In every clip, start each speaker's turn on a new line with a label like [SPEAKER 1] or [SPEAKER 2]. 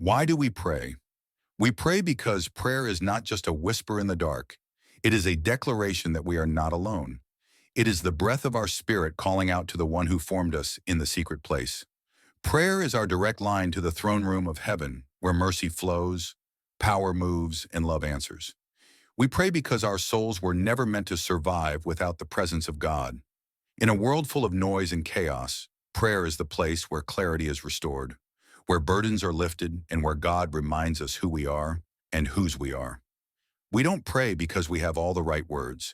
[SPEAKER 1] Why do we pray? We pray because prayer is not just a whisper in the dark. It is a declaration that we are not alone. It is the breath of our spirit calling out to the one who formed us in the secret place. Prayer is our direct line to the throne room of heaven, where mercy flows, power moves, and love answers. We pray because our souls were never meant to survive without the presence of God. In a world full of noise and chaos, prayer is the place where clarity is restored, where burdens are lifted, and where God reminds us who we are and whose we are. We don't pray because we have all the right words.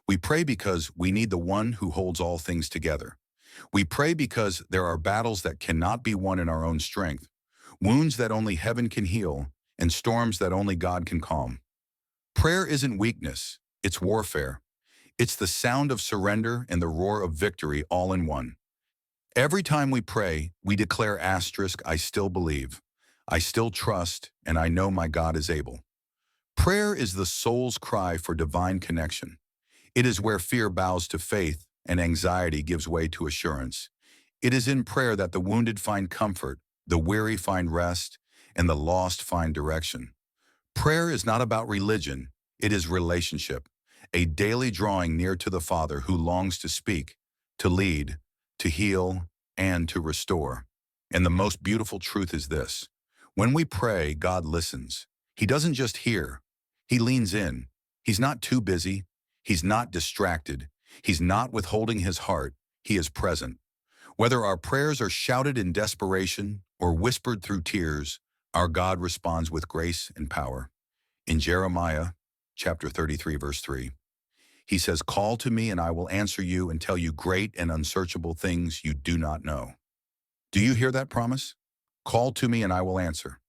[SPEAKER 1] We pray because we need the one who holds all things together. We pray because there are battles that cannot be won in our own strength, wounds that only heaven can heal, and storms that only God can calm. Prayer isn't weakness, it's warfare. It's the sound of surrender and the roar of victory all in one. Every time we pray, we declare I still believe, I still trust, and I know my God is able. Prayer is the soul's cry for divine connection. It is where fear bows to faith and anxiety gives way to assurance. It is in prayer that the wounded find comfort, the weary find rest, and the lost find direction. Prayer is not about religion, it is relationship, a daily drawing near to the Father who longs to speak, to lead, to heal, and to restore. And the most beautiful truth is this: when we pray, God listens. He doesn't just hear, He leans in. He's not too busy, He's not distracted, He's not withholding His heart, He is present. Whether our prayers are shouted in desperation or whispered through tears, our God responds with grace and power. In Jeremiah chapter 33, verse 3, He says, "Call to me and I will answer you and tell you great and unsearchable things you do not know." Do you hear that promise? Call to me and I will answer.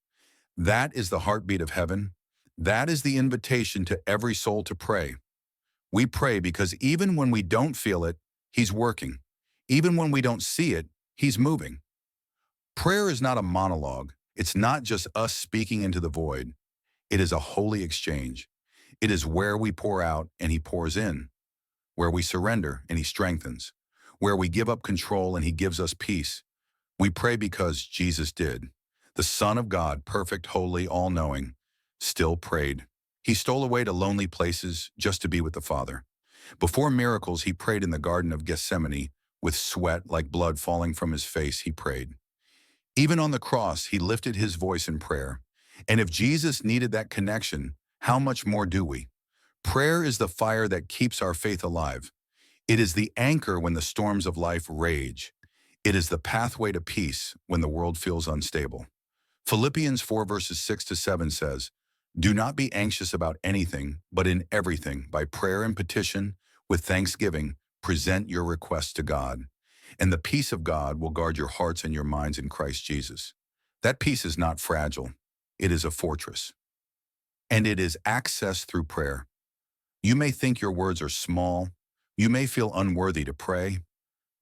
[SPEAKER 1] That is the heartbeat of heaven. That is the invitation to every soul to pray. We pray because even when we don't feel it, He's working. Even when we don't see it, He's moving. Prayer is not a monologue. It's not just us speaking into the void. It is a holy exchange. It is where we pour out and He pours in, where we surrender and He strengthens, where we give up control and He gives us peace. We pray because Jesus did. The Son of God, perfect, holy, all-knowing, still prayed. He stole away to lonely places just to be with the Father. Before miracles, He prayed in the Garden of Gethsemane. With sweat like blood falling from His face, He prayed. Even on the cross, He lifted His voice in prayer. And if Jesus needed that connection, how much more do we? Prayer is the fire that keeps our faith alive. It is the anchor when the storms of life rage. It is the pathway to peace when the world feels unstable. Philippians 4 verses 6 to 7 says, "Do not be anxious about anything, but in everything, by prayer and petition, with thanksgiving, present your requests to God. And the peace of God will guard your hearts and your minds in Christ Jesus." That peace is not fragile. It is a fortress. And it is accessed through prayer. You may think your words are small. You may feel unworthy to pray.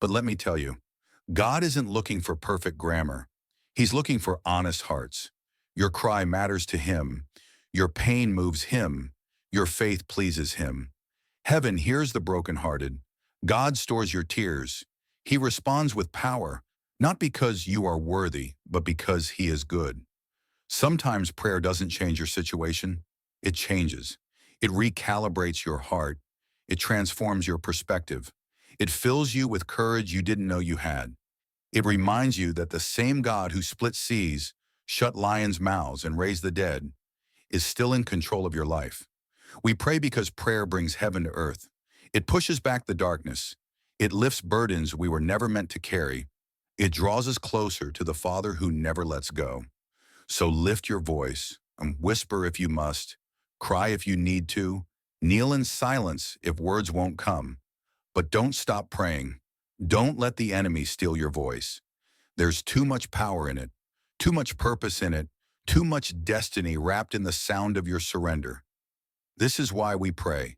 [SPEAKER 1] But let me tell you, God isn't looking for perfect grammar. He's looking for honest hearts. Your cry matters to Him. Your pain moves Him. Your faith pleases Him. Heaven hears the brokenhearted. God stores your tears. He responds with power, not because you are worthy, but because He is good. Sometimes prayer doesn't change your situation. It changes. It recalibrates your heart. It transforms your perspective. It fills you with courage you didn't know you had. It reminds you that the same God who split seas, shut lions' mouths, and raised the dead is still in control of your life. We pray because prayer brings heaven to earth. It pushes back the darkness. It lifts burdens we were never meant to carry. It draws us closer to the Father who never lets go. So lift your voice and whisper if you must, cry if you need to, kneel in silence if words won't come. But don't stop praying. Don't let the enemy steal your voice. There's too much power in it, too much purpose in it, too much destiny wrapped in the sound of your surrender. This is why we pray.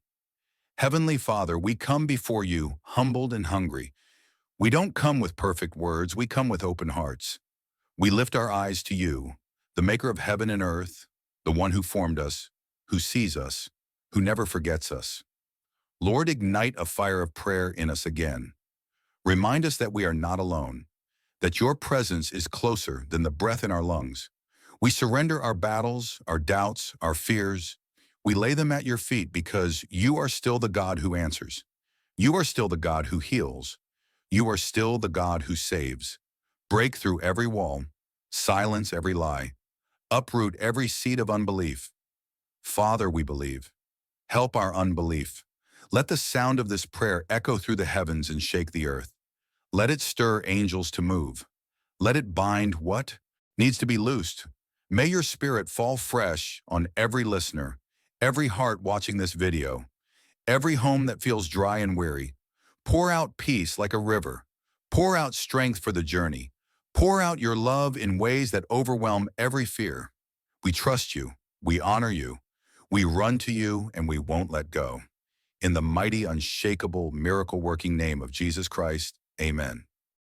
[SPEAKER 1] Heavenly Father, we come before you humbled and hungry. We don't come with perfect words, we come with open hearts. We lift our eyes to you, the maker of heaven and earth, the one who formed us, who sees us, who never forgets us. Lord, ignite a fire of prayer in us again. Remind us that we are not alone, that your presence is closer than the breath in our lungs. We surrender our battles, our doubts, our fears. We lay them at your feet because you are still the God who answers. You are still the God who heals. You are still the God who saves. Break through every wall, silence every lie, uproot every seed of unbelief. Father, we believe. Help our unbelief. Let the sound of this prayer echo through the heavens and shake the earth. Let it stir angels to move. Let it bind what needs to be loosed. May your spirit fall fresh on every listener, every heart watching this video, every home that feels dry and weary. Pour out peace like a river. Pour out strength for the journey. Pour out your love in ways that overwhelm every fear. We trust you. We honor you. We run to you and we won't let go. In the mighty, unshakable, miracle-working name of Jesus Christ, amen.